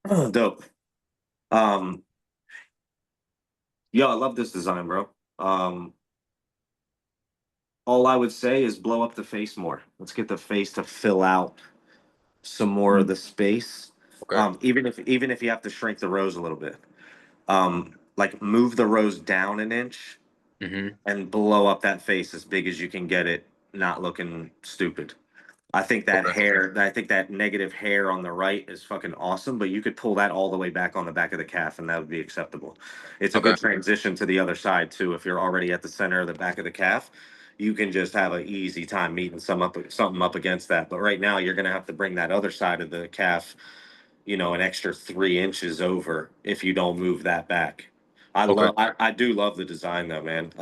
Dope. Um, yo, I love this design, bro. Um, all I would say is blow up the face more. Let's get the face to fill out some more of the space. Okay. Even if you have to shrink the rows a little bit. Like move the rows down an inch Mm-hmm. and blow up that face as big as you can get it, not looking stupid. Okay. I think that negative hair on the right is fucking awesome, but you could pull that all the way back on the back of the calf and that would be acceptable. It's a Okay. good transition to the other side too. If you're already at the center of the back of the calf, you can just have an easy time meeting something up against that. But right now you're gonna have to bring that other side of the calf, an extra 3 inches over if you don't move that back. Okay. I do love the design though, man.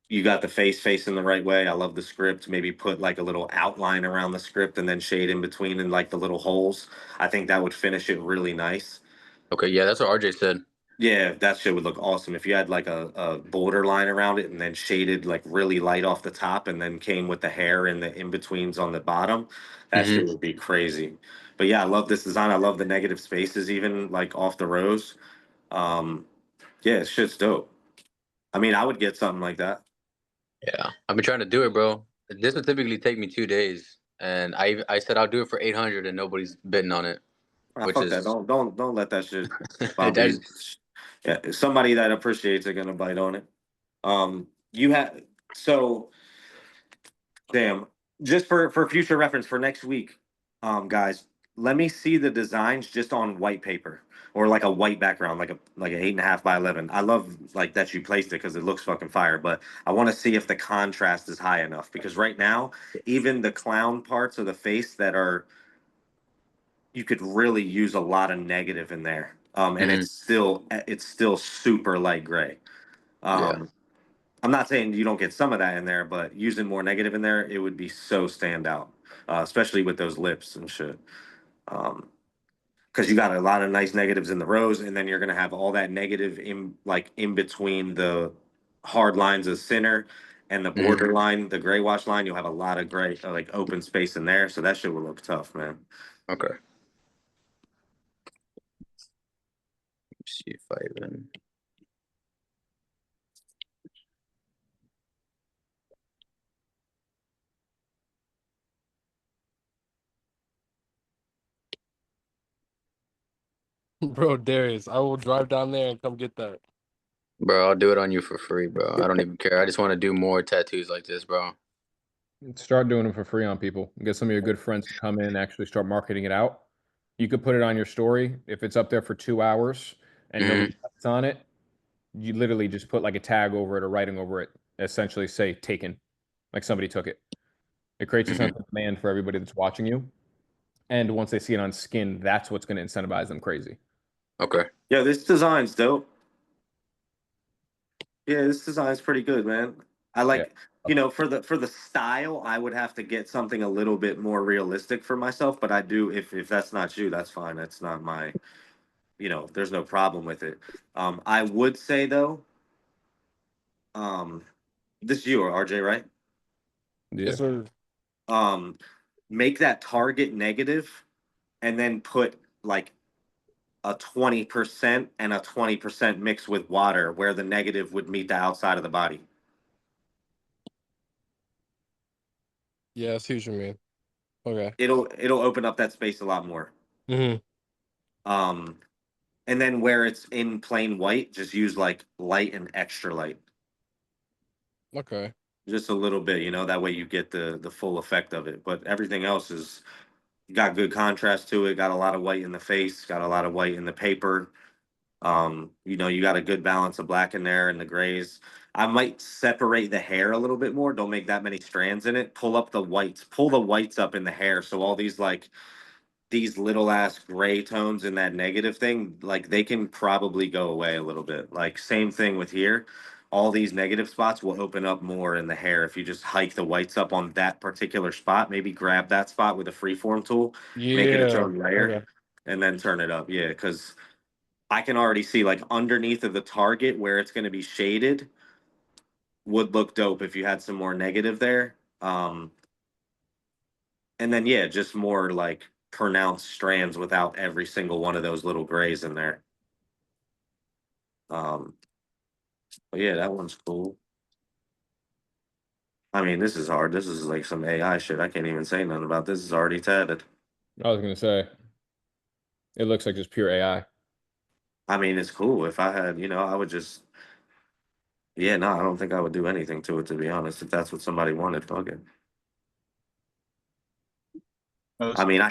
You got the face facing the right way. I love the script. Maybe put like a little outline around the script and then shade in between and like the little holes. I think that would finish it really nice. Okay. Yeah, that's what RJ said. Yeah, that shit would look awesome if you had like a border line around it and then shaded like really light off the top and then came with the hair and the in betweens on the bottom. That shit Mm-hmm. would be crazy. But yeah, I love this design. I love the negative spaces even like off the rows. Um, yeah, it's shit's dope. I mean, I would get something like that. Yeah, I've been trying to do it, bro. This would typically take me 2 days, and I said I'll do it for 800, and nobody's bidding on it, Ah, which fuck that. is Don't let that shit bother that. you. Yeah, somebody that appreciates it gonna bite on it. You have so damn. Just for future reference for next week, guys, let me see the designs just on white paper or like a white background, like an 8.5 by 11. I love like that you placed it because it looks fucking fire, but I want to see if the contrast is high enough because right now, even the clown parts of the face that are you could really use a lot of negative in there. And Mhm. it's still super light gray. Yeah. Um, I'm not saying you don't get some of that in there, but using more negative in there, it would be so standout, especially with those lips and shit. Because you got a lot of nice negatives in the rows, and then you're gonna have all that negative in between the hard lines of center and the Mhm. border line, the gray wash line. You'll have a lot of gray, like open space in there, so that shit will look tough, man. Okay. Let's see if I even. Bro, Darius, I will drive down there and come get that. Bro, I'll do it on you for free, bro. I don't even care. I just want to do more tattoos like this, bro. Start doing them for free on people. Get some of your good friends to come in and actually start marketing it out. You could put it on your story. If it's up there for 2 hours and nobody Hmm. clicks on it, you literally just put like a tag over it or writing over it, essentially say taken, like somebody took it. It creates a sense Hmm. of demand for everybody that's watching you. And once they see it on skin, that's what's going to incentivize them crazy. Okay. Yeah, this design's dope. Yeah, this design's pretty good, man. I Yeah. like, for the style, I would have to get something a little bit more realistic for myself, but I do if that's not you, that's fine. That's not my, there's no problem with it. I would say though, um, this is you or RJ, right? Yeah. Yes, sir. Um, make that target negative and then put like a 20% and a 20% mix with water where the negative would meet the outside of the body. Yeah, I see what you mean. Okay. It'll open up that space a lot more. Hmm. Um, and then where it's in plain white, just use like light and extra light, Okay. just a little bit. That way you get the full effect of it. But everything else is got good contrast to it. Got a lot of white in the face. Got a lot of white in the paper. You got a good balance of black in there and the grays. I might separate the hair a little bit more. Don't make that many strands in it. Pull up the whites. Pull the whites up in the hair. So all these little ass gray tones in that negative thing, like they can probably go away a little bit. Like same thing with here. All these negative spots will open up more in the hair if you just hike the whites up on that particular spot. Maybe grab that spot with a freeform tool, make it its Yeah. own layer, Okay. and then turn it up. Yeah, because I can already see like underneath of the target where it's going to be shaded would look dope if you had some more negative there. And then yeah, just more like pronounced strands without every single one of those little grays in there. But yeah, that one's cool. I mean, this is hard. This is like some AI shit. I can't even say nothing about this. It's already tatted. I was gonna say, it looks like just pure AI. I mean, it's cool. If I had, I would just. Yeah, no, I don't think I would do anything to it, to be honest. If that's what somebody wanted, fuck it. I mean,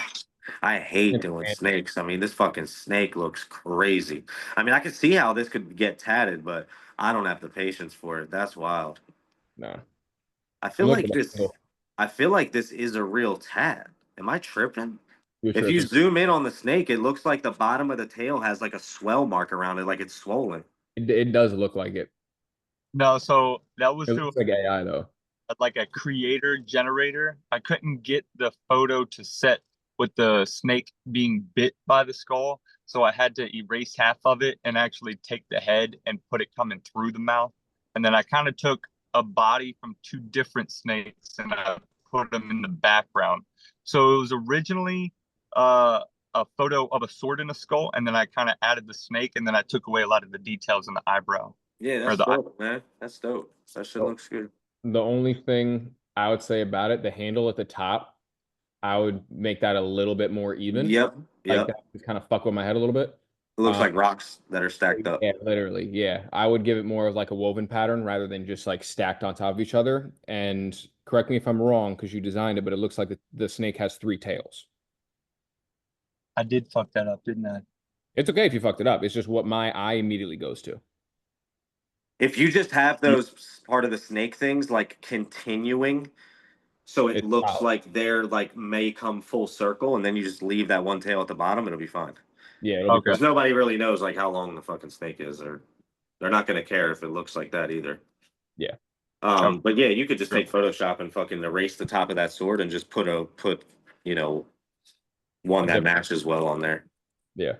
I hate doing snakes. I mean, this fucking snake looks crazy. I mean, I can see how this could get tatted, but I don't have the patience for it. That's wild. No. I feel Look like at that this. handle. I feel like this is a real tat. Am I tripping? You're If you tripping. zoom in on the snake, it looks like the bottom of the tail has like a swell mark around it, like it's swollen. It does look like it. No, so that was It through looks like AI though. like a creator generator. I couldn't get the photo to set with the snake being bit by the skull, so I had to erase half of it and actually take the head and put it coming through the mouth. And then I kind of took a body from two different snakes and I put them in the background. So it was originally a photo of a sword and a skull, and then I kind of added the snake, and then I took away a lot of the details in the eyebrow. Yeah, Or that's the dope, man. That's dope. That shit Oh. looks good. The only thing I would say about it, the handle at the top, I would make that a little bit more even. Yep. Like Yep. that would kind of fuck with my head a little bit. It looks like rocks that are stacked up. Yeah, literally. Yeah. I would give it more of like a woven pattern rather than just like stacked on top of each other. And correct me if I'm wrong, because you designed it, but it looks like the snake has 3 tails. I did fuck that up, didn't I? It's okay if you fucked it up. It's just what my eye immediately goes to. If you just have those part of the snake things like continuing, so it It's looks solid. like they're like may come full circle, and then you just leave that one tail at the bottom, it'll be fine. Yeah, it'll be Okay. Because nobody really knows like how long the fucking snake is, or they're not gonna care if it looks like that either. Yeah. But yeah, you could just take Photoshop and fucking erase the top of that sword and just put one that matches well on there. Yeah.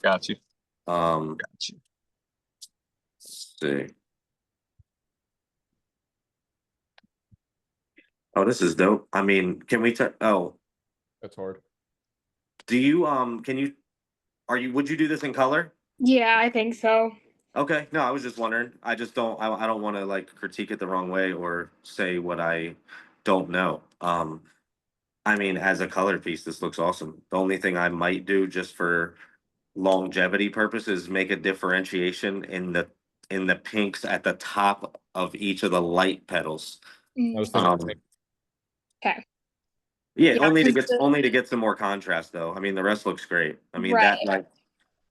Got you. Let's Got you. see. Oh, this is dope. I mean, can we That's hard. do you would you do this in color? Yeah, I think so. Okay, no, I was just wondering. I just don't. I don't want to like critique it the wrong way or say what I don't know. I mean, as a color piece, this looks awesome. The only thing I might do just for longevity purposes, make a differentiation in the pinks at the top of each of the light petals. I was thinking, Okay. Yeah, Yeah, only to 'cause get some more contrast though. I mean, the rest looks great. I mean, Right. that like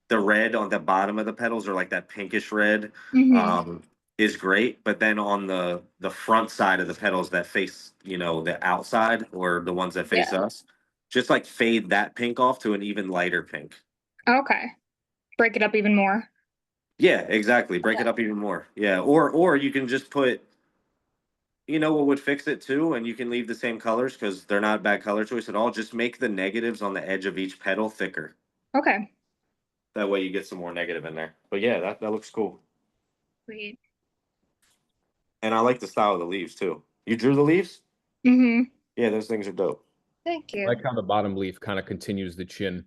the red on the bottom of the petals or like that pinkish red Mhm. is great, but then on the front side of the petals that face, the outside or the ones that face us, just like fade that pink off to an even lighter pink. Okay. Break it up even more. Yeah, exactly. Break it up even more. Yeah, or you can just put, what would fix it too, and you can leave the same colors because they're not bad color choice at all. Just make the negatives on the edge of each petal thicker. Okay. That way you get some more negative in there. But yeah, that looks cool. Sweet. And I like the style of the leaves too. You drew the leaves? Mhm. Yeah, those things are dope. Thank I you. like how the bottom leaf kind of continues the chin.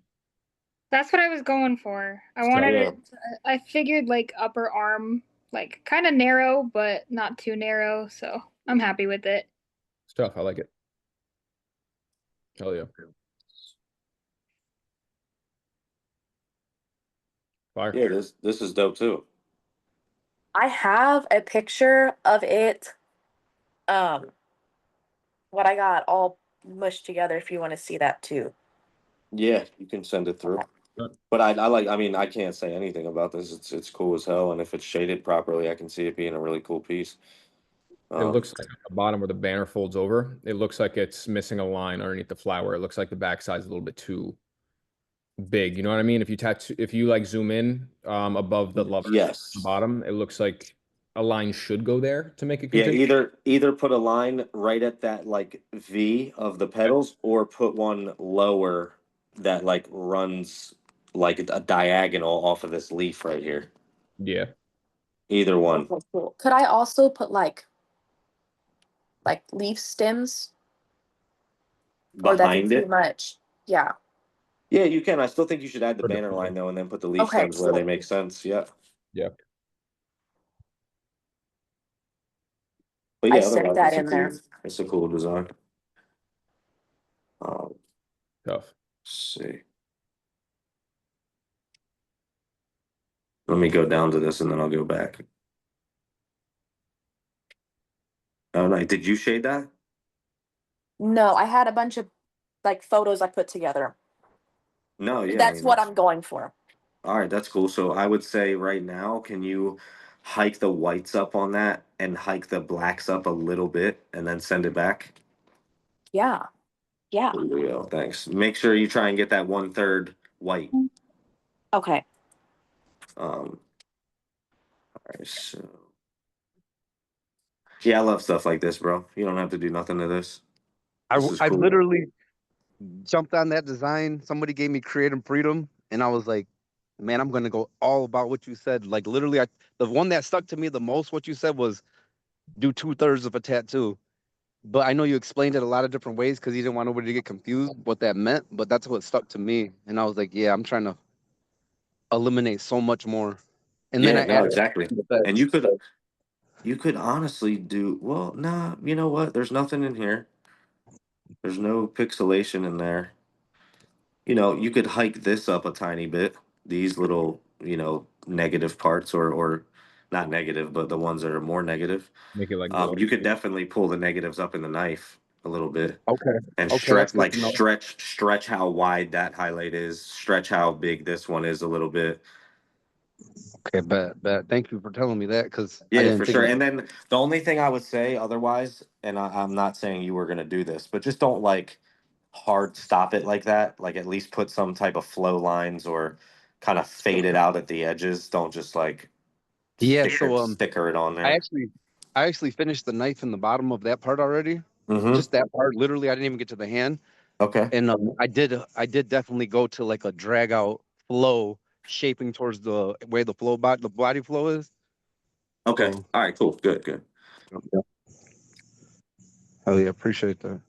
That's what I was going for. I So- wanted Yeah. it. I figured like upper arm, like kind of narrow, but not too narrow. So I'm happy with it. Stuff. I like it. Hell yeah. Fire. Yeah, this is dope too. I have a picture of it. What I got all mushed together if you want to see that too. Yeah, you can send it through. But I mean, I can't say anything about this. It's cool as hell, and if it's shaded properly, I can see it being a really cool piece. It looks like at the bottom where the banner folds over, it looks like it's missing a line underneath the flower. It looks like the backside's a little bit too big. You know what I mean? If you like zoom in above the lover Yes. bottom, it looks like a line should go there to make it Yeah, continue. either put a line right at that like V of the petals, or put one lower that like runs like a diagonal off of this leaf right here. Yeah. Either one. Okay, cool. Could I also put like leaf stems? Or that'd Behind be it. too much. Yeah. Yeah, you can. I still think you should add the For the banner photo. line though, and then put the leaf Okay, stems where they cool. make sense. Yeah. Yeah. But I yeah, sent otherwise that it's a in there. it's a cool design. Um, Tough. let's see. Let me go down to this and then I'll go back. Oh, no, did you shade that? No, I had a bunch of like photos I put together. No, yeah. I That's mean, what I'm going for. all right, that's cool. So I would say right now, can you hike the whites up on that and hike the blacks up a little bit and then send it back? Yeah. Yeah. There we go. Thanks. Make sure you try and get that 1/3 white. Okay. All right, so yeah, I love stuff like this, bro. You don't have to do nothing to this. This is I cool. literally jumped on that design. Somebody gave me creative freedom, and I was like, man, I'm gonna go all about what you said. Like literally, the one that stuck to me the most, what you said was do 2/3 of a tattoo. But I know you explained it a lot of different ways because you didn't want nobody to get confused what that meant. But that's what stuck to me, and I was like, yeah, I'm trying to eliminate so much more. And then Yeah, I no, added exactly. the bed. And you could honestly do well, nah, you know what? There's nothing in here. There's no pixelation in there. You know, you could hike this up a tiny bit. These little, negative parts or not negative, but the ones that are more negative. Make it like You could waterproof. definitely pull the negatives up in the knife a little bit Okay, and okay, that's stretch good like to know. stretch how wide that highlight is, stretch how big this one is a little bit. Okay, bet. Thank you for telling me that because I Yeah, didn't for think sure. about And then the only thing I would say otherwise, and I'm not saying you were gonna do this, but just don't like hard stop it like that. Like at least put some type of flow lines or kind of fade it out at the edges. Don't just like Yeah, sticker it on I there. actually I actually finished the knife in the bottom of that part already. Mm-hmm. Just that part. Literally, I didn't even get to the hand. Okay. And I did definitely go to like a drag out flow shaping towards the way the body flow is. Okay. So All right. Cool. Good. Good. yeah. Oh yeah, appreciate that.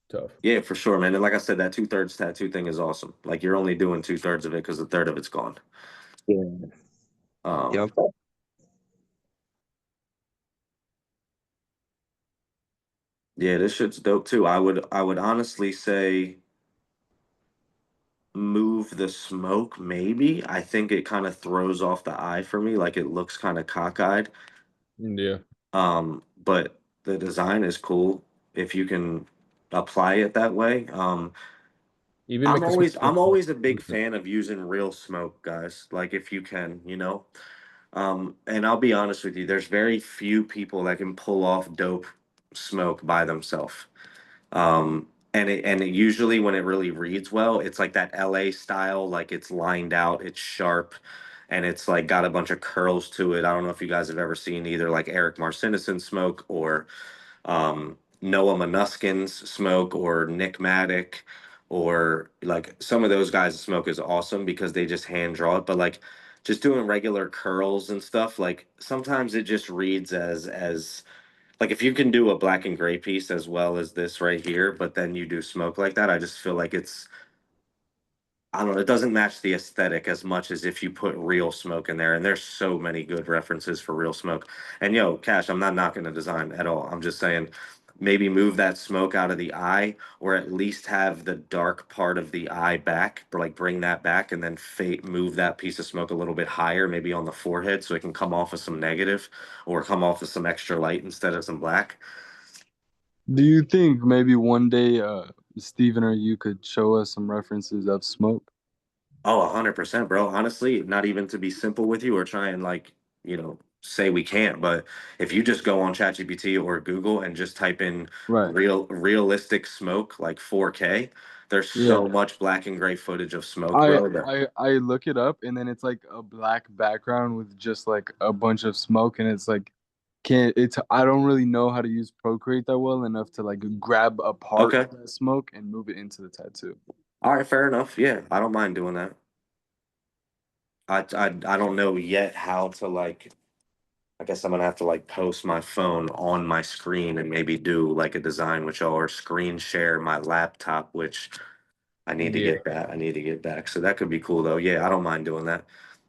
Tough. Yeah, for sure, man. And like I said, that 2/3 tattoo thing is awesome. Like you're only doing 2/3 of it because a third of it's gone. Yeah. Um, Yep. yeah, this shit's dope too. I would honestly say move the smoke, maybe. I think it kind of throws off the eye for me, like it looks kind of cockeyed. Yeah. But the design is cool if you can apply it that way. Even make the I'm smoke always a big look. fan of using real smoke, guys. Like if you can, and I'll be honest with you, there's very few people that can pull off dope smoke by themselves. And it usually when it really reads well, it's like that LA style, like it's lined out, it's sharp, and it's like got a bunch of curls to it. I don't know if you guys have ever seen either like Eric Marcinison smoke or Noah Manuskin's smoke or Nick Maddock or like some of those guys' smoke is awesome because they just hand draw it. But like just doing regular curls and stuff, like sometimes it just reads as like if you can do a black and gray piece as well as this right here, but then you do smoke like that, I just feel like I don't know, it doesn't match the aesthetic as much as if you put real smoke in there. And there's so many good references for real smoke. And yo, Cash, I'm not knocking the design at all. I'm just saying maybe move that smoke out of the eye or at least have the dark part of the eye back, or like bring that back and then move that piece of smoke a little bit higher, maybe on the forehead so it can come off with some negative or come off with some extra light instead of some black. Do you think maybe one day Steven or you could show us some references of smoke? Oh, 100%, bro. Honestly, not even to be simple with you or try and like, say we can't, but if you just go on ChatGPT or Google and just type in Right. realistic smoke like 4K, there's Yeah. so much black and gray footage of smoke, I bro. that- I look it up and then it's like a black background with just like a bunch of smoke and it's like I don't really know how to use Procreate that well enough to like grab a part Okay. of that smoke and move it into the tattoo. All right, fair enough. Yeah, I don't mind doing that. I don't know yet how to like I guess I'm gonna have to like post my phone on my screen and maybe do like a design with y'all or screen share my laptop, which I need to Yeah. get that. I need to get back. So that could be cool though. Yeah, I don't mind doing that.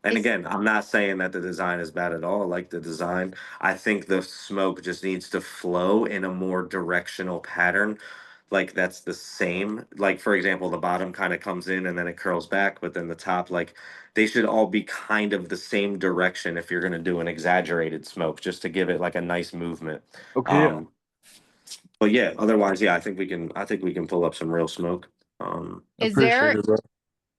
And Is- again, I'm not saying that the design is bad at all. I like the design. I think the smoke just needs to flow in a more directional pattern. Like that's the same. Like for example, the bottom kind of comes in and then it curls back, but then the top, like they should all be kind of the same direction if you're gonna do an exaggerated smoke, just to give it like a nice movement. Okay. But yeah, otherwise, yeah, I think we can pull up some real smoke. Is there Appreciate it, bro.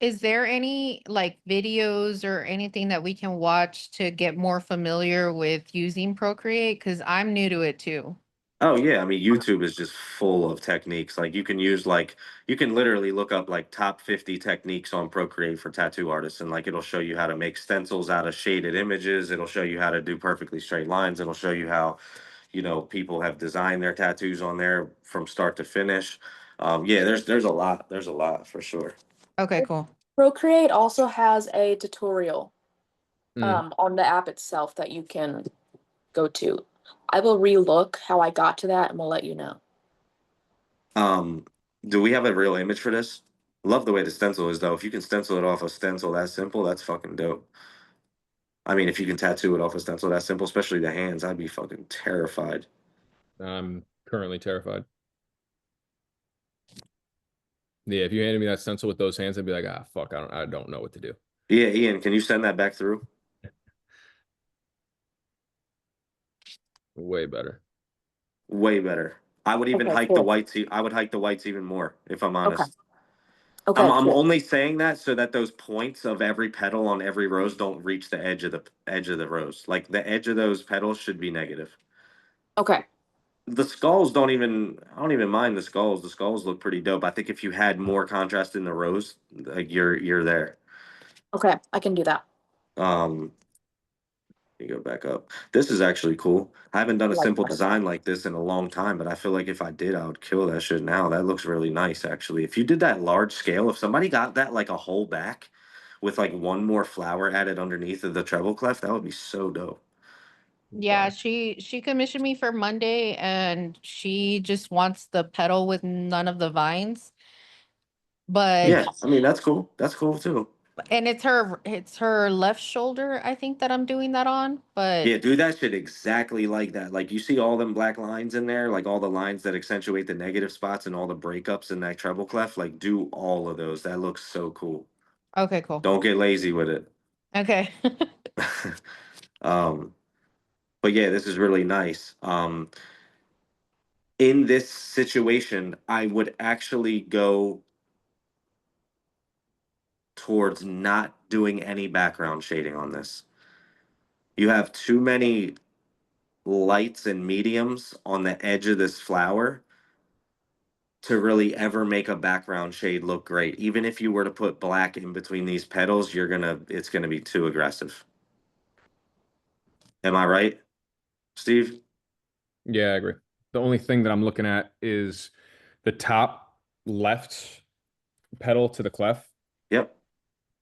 is there any like videos or anything that we can watch to get more familiar with using Procreate? Because I'm new to it too. Oh yeah, I mean YouTube is just full of techniques. Like you can use like you can literally look up like top 50 techniques on Procreate for tattoo artists and like it'll show you how to make stencils out of shaded images. It'll show you how to do perfectly straight lines. It'll show you how, you know, people have designed their tattoos on there from start to finish. Yeah, there's a lot. There's a lot for sure. Okay, cool. Procreate also has a tutorial Mm. on the app itself that you can go to. I will relook how I got to that and we'll let you know. Do we have a real image for this? Love the way the stencil is though. If you can stencil it off a stencil that simple, that's fucking dope. I mean, if you can tattoo it off a stencil that simple, especially the hands, I'd be fucking terrified. I'm currently terrified. Yeah, if you handed me that stencil with those hands, I'd be like, ah, fuck, I don't know what to do. Yeah, Ian, can you send that back through? Way better. Way better. I would even Okay, hike the cool. whites. I would hike the whites even more, if I'm honest. Okay, I'm cool. only saying that so that those points of every petal on every rose don't reach the edge of the rose. Like the edge of those petals should be negative. Okay. The skulls don't even. I don't even mind the skulls. The skulls look pretty dope. I think if you had more contrast in the rose, like you're there. Okay, I can do that. You go back up. This is actually cool. I haven't done a Like simple that. design like this in a long time, but I feel like if I did, I would kill that shit now. That looks really nice, actually. If you did that large scale, if somebody got that like a whole back with like one more flower added underneath of the treble clef, that would be so dope. Yeah, she commissioned me for Monday and she just wants the petal with none of the vines. But Yeah, I mean that's cool. That's cool too. and it's her left shoulder, I think that I'm doing that on. But Yeah, do that shit exactly like that. Like you see all them black lines in there, like all the lines that accentuate the negative spots and all the breakups in that treble clef. Like do all of those. That looks so cool. okay, cool. Don't get lazy with it. Okay. But yeah, this is really nice. In this situation, I would actually go towards not doing any background shading on this. You have too many lights and mediums on the edge of this flower to really ever make a background shade look great. Even if you were to put black in between these petals, it's gonna be too aggressive. Am I right, Steve? Yeah, I agree. The only thing that I'm looking at is the top left pedal to the clef. Yep.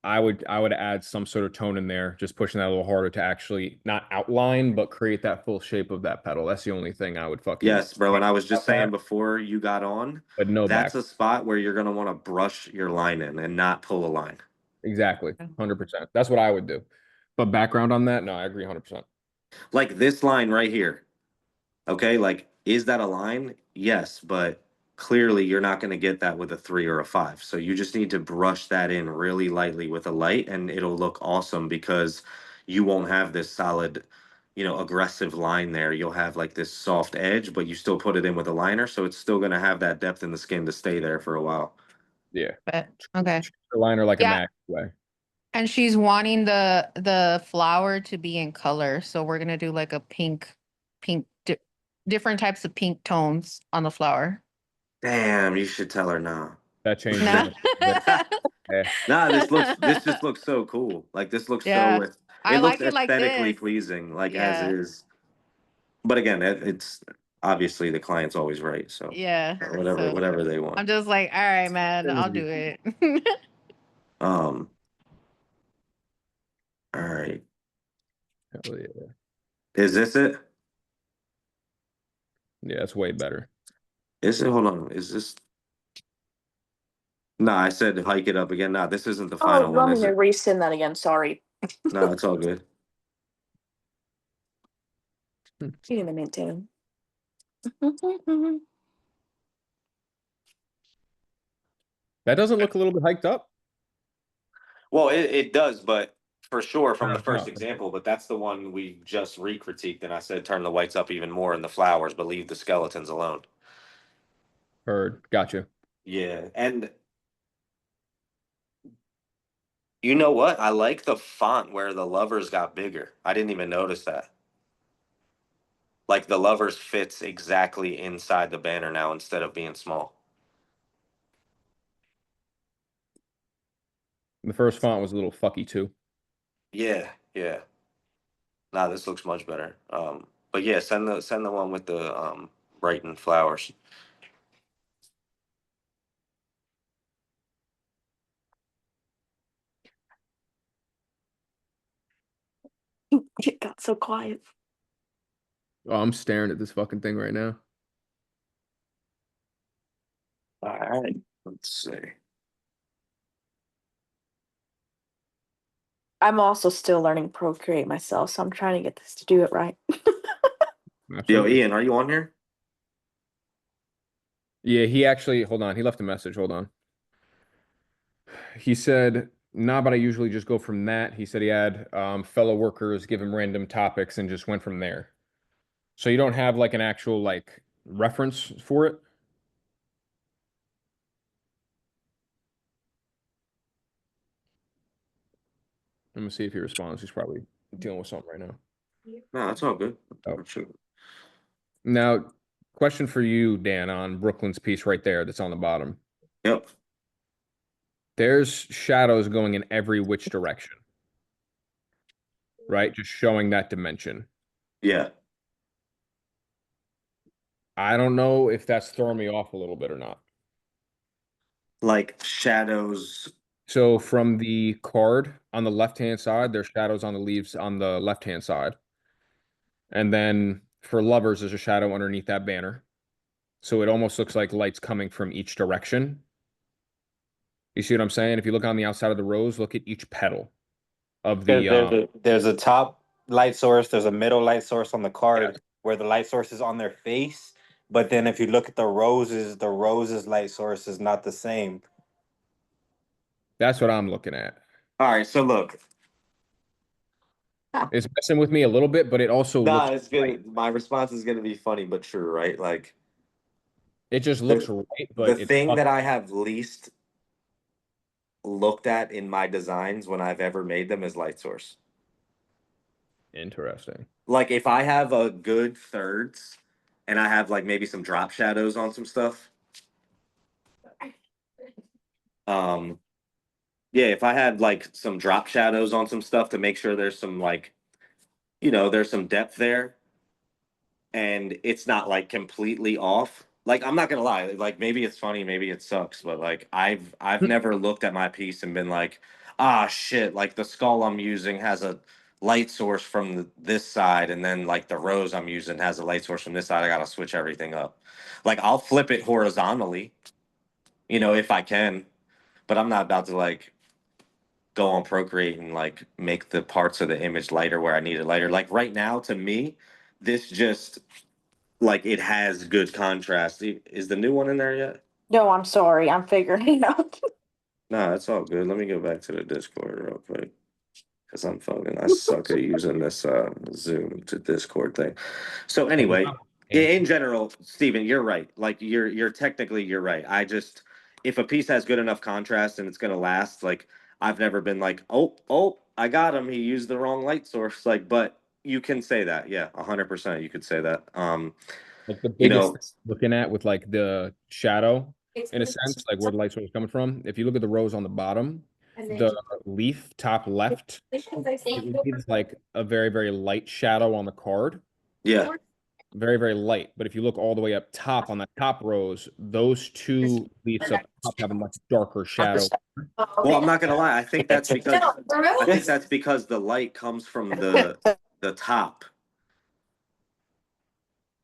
I would add some sort of tone in there, just pushing that a little harder to actually not outline, but create that full shape of that pedal. That's the only thing I would fucking. Yes, bro. And I was just About that. saying before you got on, But no that's back. a spot where you're gonna want to brush your line in and not pull a line. Exactly. 100%. That's what I would do. But background on that, no, I agree 100%. Like this line right here. Okay, like is that a line? Yes, but clearly you're not going to get that with a 3 or a 5. So you just need to brush that in really lightly with a light and it'll look awesome because you won't have this solid, you know, aggressive line there. You'll have like this soft edge, but you still put it in with a liner, so it's still going to have that depth in the skin to stay there for a while. Yeah. But okay. The liner like Yeah. a Mac way. And she's wanting the flower to be in color. So we're gonna do like a pink, different types of pink tones on the flower. Damn, you should tell her now. That changes. No. Yeah. Nah, this just looks so cool. Like this looks Yeah. so I it looks like it like aesthetically this. pleasing, like Yeah. as is. But again, it's obviously the client's always right. So Yeah. So whatever they want. I'm just like, all right, man, I'll do it. All right. Hell yeah. Is this it? Yeah, that's way better. Is it? Hold on. Is this? No, I said hike it up again. No, this isn't the Oh, final you one, want is me to it? resend that again? Sorry. No, it's all good. Give me a minute, Dan. That doesn't look a little bit hiked up. Well, it does, but for sure from the Oh, first no. example, but that's the one we just re-critiqued, and I said turn the whites up even more in the flowers, but leave the skeletons alone. Heard. Gotcha. Yeah, and you know what? I like the font where the lovers got bigger. I didn't even notice that. Like the lovers fits exactly inside the banner now instead of being small. The first font was a little fucky too. Yeah, yeah. Nah, this looks much better. But yeah, send the one with the Brighton flowers. It got so quiet. Oh, I'm staring at this fucking thing right now. All right, let's see. I'm also still learning Procreate myself, so I'm trying to get this to do it right. Yo, Absolutely. Ian, are you on here? Yeah, he actually, hold on. He left a message. Hold on. He said, nah, but I usually just go from that. He said he had fellow workers give him random topics and just went from there. So you don't have like an actual like reference for it? Let me see if he responds. He's probably dealing with something right now. No, that's all good. Oh. Sure. Now, question for you, Dan, on Brooklyn's piece right there that's on the bottom. Yep. There's shadows going in every which direction. Right? Just showing that dimension. Yeah. I don't know if that's throwing me off a little bit or not. Like shadows. So from the card on the left-hand side, there's shadows on the leaves on the left-hand side. And then for lovers, there's a shadow underneath that banner. So it almost looks like light's coming from each direction. You see what I'm saying? If you look on the outside of the rose, look at each petal of the There's a top light source, there's a middle light source on the card where the light source is on their face. But then if you look at the roses light source is not the same. that's what I'm looking at. All right, so look. It's messing with me a little bit, but it also Nah, looks it's gonna. right. My response is gonna be funny but true, right? Like It just looks right, but the it's thing that fucking I have least looked at in my designs when I've ever made them is light source. interesting. Like if I have a good thirds and I have like maybe some drop shadows on some stuff. Yeah, if I had like some drop shadows on some stuff to make sure there's some like, there's some depth there and it's not like completely off. Like I'm not gonna lie, like maybe it's funny, maybe it sucks, but like I've never looked at my piece and been like, ah shit, like the skull I'm using has a light source from this side, and then like the rose I'm using has a light source from this side. I gotta switch everything up. Like I'll flip it horizontally, if I can, but I'm not about to like go on Procreate and like make the parts of the image lighter where I need it lighter. Like right now, to me, this just like it has good contrast. Is the new one in there yet? No, I'm sorry. I'm figuring it out. Nah, it's all good. Let me go back to the Discord real quick. Cause I suck at using this Zoom to Discord thing. So anyway, in general, Steven, you're right. Like you're technically you're right. If a piece has good enough contrast and it's gonna last, like I've never been like, oh, I got him. He used the wrong light source. Like, but you can say that, yeah, 100%. You could say that. Like the biggest thing looking at with like the shadow in a sense, like where the light source is coming from. If you look at the rose on the bottom, the leaf top left, it leaves like a very, very light shadow on the card. Yeah. Very, very light. But if you look all the way up top on the top rows, those two leaves up top have a much darker shadow. Well, I'm not gonna lie. I think that's because the light comes from the top.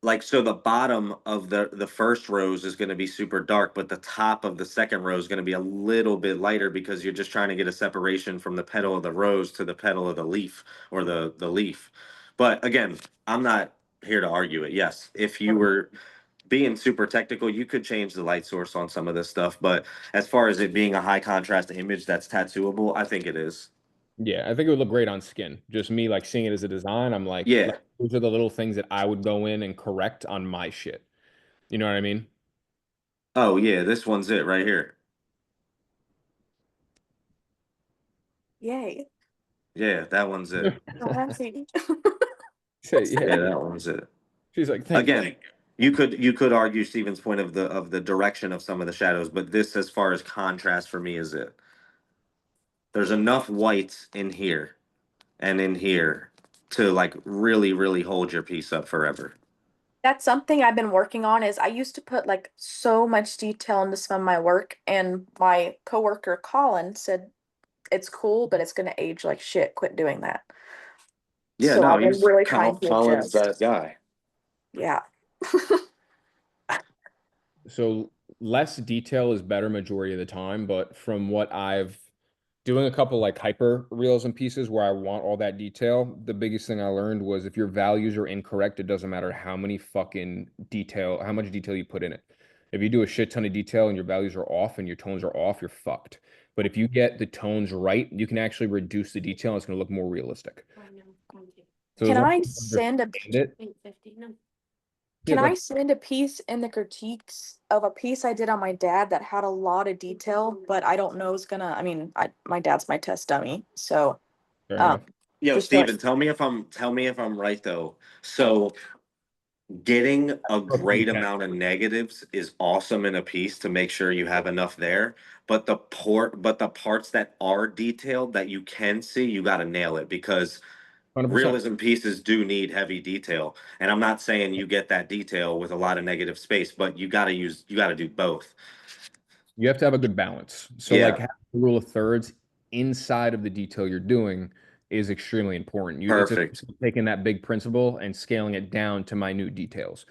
like, so the bottom of the first rose is going to be super dark, but the top of the second row is going to be a little bit lighter because you're just trying to get a separation from the petal of the rose to the petal of the leaf, or the leaf. But again, I'm not here to argue it. Yes, if you were being super technical, you could change the light source on some of this stuff, but as far as it being a high contrast image that's tattooable, I think it is. Yeah, I think it would look great on skin. Just me like seeing it as a design, I'm like, Yeah. those are the little things that I would go in and correct on my shit. You know what I mean? Oh yeah, this one's it right here. Yay. Yeah, that one's it. Oh, happy. Say, Yeah, yeah. that one's it. She's like, thank you. Again, you could argue Steven's point of the direction of some of the shadows, but this, as far as contrast for me, is it. There's enough whites in here and in here to like really, really hold your piece up forever. That's something I've been working on. Is I used to put like so much detail into some of my work, and my coworker Colin said it's cool, but it's gonna age like shit. Quit doing that. Yeah, So no, I've been he's really trying to Colin's adjust. that guy. Yeah. So less detail is better majority of the time, but from what I've doing a couple like hyper reels and pieces where I want all that detail, the biggest thing I learned was if your values are incorrect, it doesn't matter how much detail you put in it. If you do a shit ton of detail and your values are off and your tones are off, you're fucked. But if you get the tones right, you can actually reduce the detail and it's going to look more realistic. So Can as long I as you send a understand it, Can yeah, I send a piece in the critiques of a piece I did on my dad that had a lot of detail, but I don't know is gonna, I mean, my dad's my test dummy, so, fair enough. Yo, just like, Steven, tell me if I'm right though. So getting a great amount of negatives is awesome in a piece to make sure you have enough there. But the parts that are detailed that you can see, you got to nail it, because 100%. realism pieces do need heavy detail. And I'm not saying you get that detail with a lot of negative space, but you got to do both. You have to have a good balance. So Yeah. like having the rule of thirds inside of the detail you're doing is extremely important. It's Perfect. taking that big principle and scaling it down to minute details.